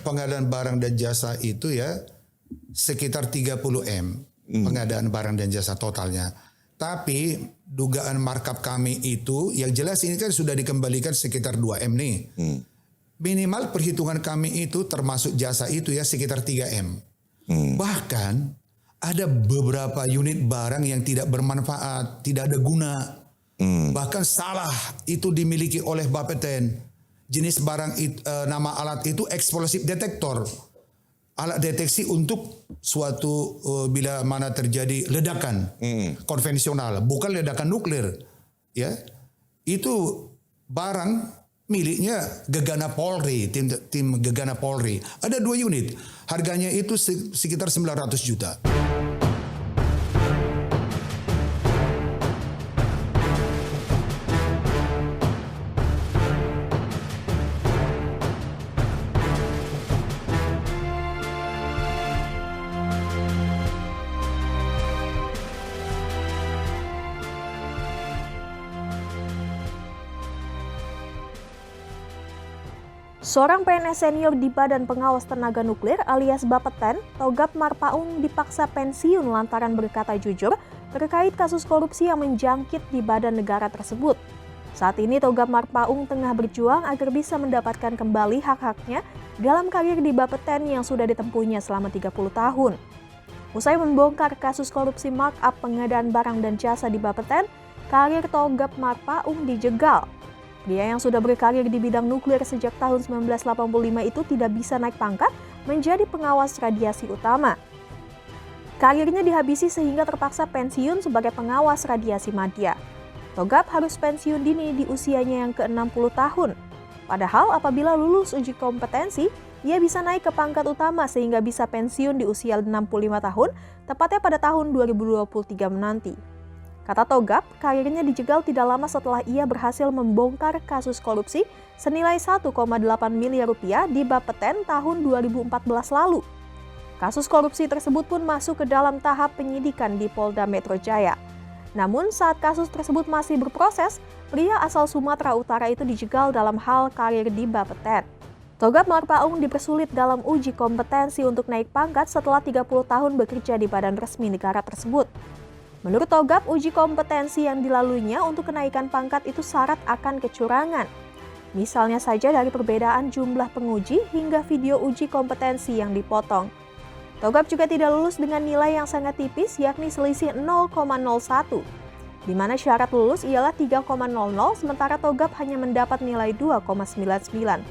Pengadaan barang dan jasa itu ya sekitar 30 M pengadaan barang dan jasa totalnya. Tapi dugaan markup kami itu yang jelas ini kan sudah dikembalikan sekitar 2 M nih. Minimal perhitungan kami itu termasuk jasa itu ya sekitar 3 M. Bahkan ada beberapa unit barang yang tidak bermanfaat, tidak ada guna. Bahkan salah itu dimiliki oleh Bapeten. Jenis barang nama alat itu explosive detector, alat deteksi untuk suatu bila mana terjadi ledakan konvensional, bukan ledakan nuklir, ya itu barang miliknya Gegana Polri, tim Gegana Polri. Ada 2 unit, harganya itu sekitar 900 juta. Seorang PNS senior di Badan Pengawas Tenaga Nuklir alias Bapeten, Togap Marpaung dipaksa pensiun lantaran berkata jujur terkait kasus korupsi yang menjangkit di badan negara tersebut. Saat ini Togap Marpaung tengah berjuang agar bisa mendapatkan kembali hak-haknya dalam karir di Bapeten yang sudah ditempuhnya selama 30 tahun. Usai membongkar kasus korupsi markup pengadaan barang dan jasa di Bapeten, karir Togap Marpaung dijegal. Dia yang sudah berkarir di bidang nuklir sejak tahun 1985 itu tidak bisa naik pangkat menjadi pengawas radiasi utama. Karirnya dihabisi sehingga terpaksa pensiun sebagai pengawas radiasi madya. Togap harus pensiun dini di usianya yang ke-60 tahun. Padahal apabila lulus uji kompetensi, ia bisa naik ke pangkat utama sehingga bisa pensiun di usia 65 tahun, tepatnya pada tahun 2023 menanti. Kata Togap, karirnya dijegal tidak lama setelah ia berhasil membongkar kasus korupsi senilai 1,8 miliar rupiah di Bapeten tahun 2014 lalu. Kasus korupsi tersebut pun masuk ke dalam tahap penyidikan di Polda Metro Jaya. Namun saat kasus tersebut masih berproses, pria asal Sumatera Utara itu dijegal dalam hal karir di Bapeten. Togap Marpaung dipersulit dalam uji kompetensi untuk naik pangkat setelah 30 tahun bekerja di badan resmi negara tersebut. Menurut Togap, uji kompetensi yang dilaluinya untuk kenaikan pangkat itu syarat akan kecurangan. Misalnya saja dari perbedaan jumlah penguji hingga video uji kompetensi yang dipotong. Togap juga tidak lulus dengan nilai yang sangat tipis yakni selisih 0,01, di mana syarat lulus ialah 3,00 sementara Togap hanya mendapat nilai 2,99.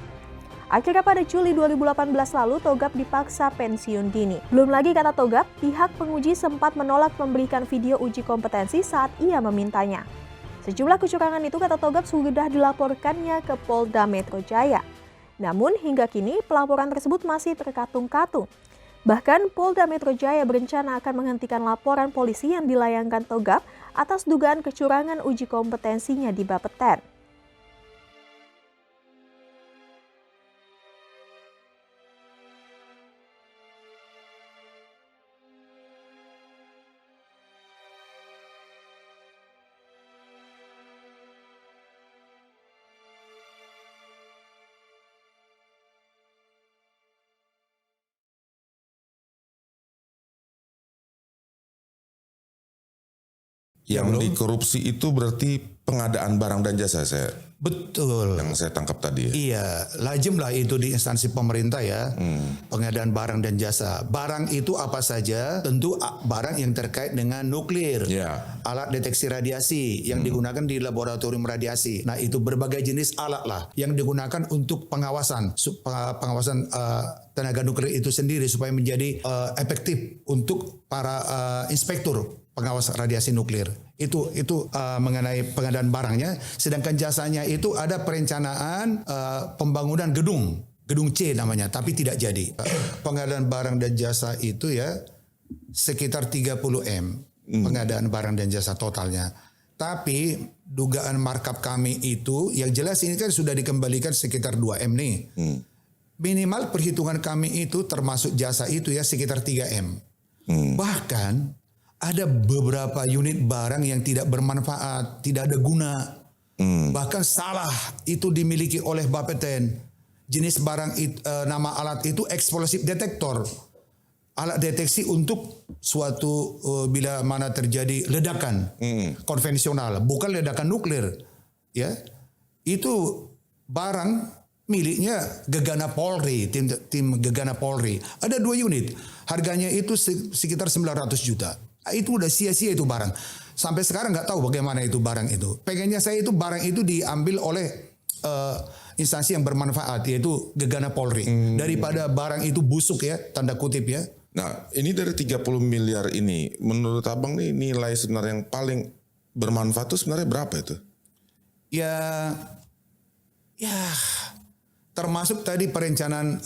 Akhirnya pada Juli 2018 lalu Togap dipaksa pensiun dini. Belum lagi kata Togap, pihak penguji sempat menolak memberikan video uji kompetensi saat ia memintanya. Sejumlah kecurangan itu kata Togap sudah dilaporkannya ke Polda Metro Jaya. Namun hingga kini pelaporan tersebut masih terkatung-katung. Bahkan Polda Metro Jaya berencana akan menghentikan laporan polisi yang dilayangkan Togap atas dugaan kecurangan uji kompetensinya di Bapeten. Yang dikorupsi itu berarti pengadaan barang dan jasa saya. Betul. Yang saya tangkap tadi ya. Iya, lazim lah itu di instansi pemerintah ya. Pengadaan barang dan jasa. Barang itu apa saja? Tentu barang yang terkait dengan nuklir. Ya. Alat deteksi radiasi yang digunakan di laboratorium radiasi. Nah, itu berbagai jenis alat lah yang digunakan untuk pengawasan tenaga nuklir itu sendiri supaya menjadi efektif untuk para inspektur pengawas radiasi nuklir. Itu mengenai pengadaan barangnya. Sedangkan jasanya itu ada perencanaan pembangunan gedung C namanya, tapi tidak jadi. Pengadaan barang dan jasa itu ya sekitar 30 M pengadaan barang dan jasa totalnya. Tapi dugaan markup kami itu yang jelas ini kan sudah dikembalikan sekitar 2 M nih. Minimal perhitungan kami itu termasuk jasa itu ya sekitar 3 M. Bahkan ada beberapa unit barang yang tidak bermanfaat, tidak ada guna. Bahkan salah itu dimiliki oleh Bapeten. jenis barang nama alat itu explosive detector. Alat deteksi untuk suatu bila mana terjadi ledakan konvensional, bukan ledakan nuklir, ya. Itu barang miliknya Gegana Polri, tim Gegana Polri. Ada 2 unit, harganya itu sekitar 900 juta. Itu udah sia-sia itu barang. Sampai sekarang nggak tahu bagaimana itu barang itu. Pengennya saya itu barang itu diambil oleh instansi yang bermanfaat, yaitu Gegana Polri. Daripada barang itu busuk ya, tanda kutip ya. Nah, ini dari 30 miliar ini, menurut Abang nih nilai sebenarnya yang paling bermanfaat itu sebenarnya berapa itu? Ya termasuk tadi perencanaan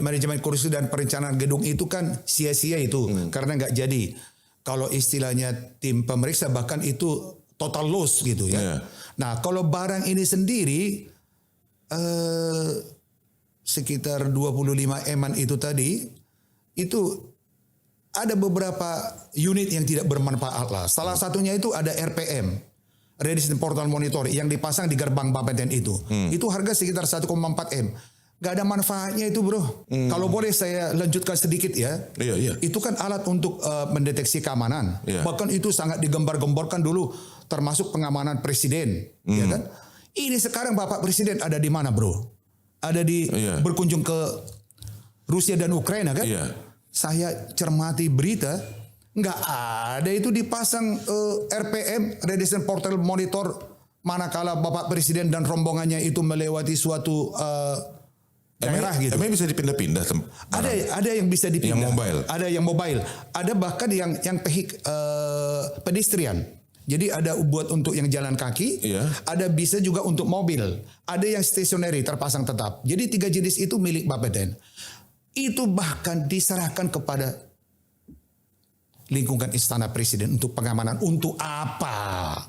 manajemen kursi dan perencanaan gedung itu kan sia-sia itu karena nggak jadi. Kalau istilahnya tim pemeriksa bahkan itu total loss gitu ya. Yeah. Nah kalau barang ini sendiri sekitar 25 M-an itu tadi itu ada beberapa unit yang tidak bermanfaat lah. Salah satunya itu ada RPM. Radiation Portal Monitor yang dipasang di gerbang Bapeten itu. Itu harga sekitar 1,4 M. Gak ada manfaatnya itu bro. Kalau boleh saya lanjutkan sedikit ya. Iya. Itu kan alat untuk mendeteksi keamanan. Iya. Bahkan itu sangat digembar-gemborkan dulu. Termasuk pengamanan presiden. Ya kan? Ini sekarang Bapak Presiden ada di mana bro? Ada di berkunjung ke Rusia dan Ukraina kan? Iya. Saya cermati berita. Nggak ada itu dipasang RPM, Radiation Portal Monitor, manakala Bapak Presiden dan rombongannya itu melewati suatu daerah gitu. Emang bisa dipindah-pindah? Ada yang bisa dipindah. Yang mobile? Ada yang mobile. Ada bahkan yang pedestrian. Jadi ada buat untuk yang jalan kaki, ada bisa juga untuk mobil. Ada yang stationary terpasang tetap. Jadi 3 jenis itu milik Bapeten. Itu bahkan diserahkan kepada lingkungan istana presiden untuk pengamanan. Untuk apa?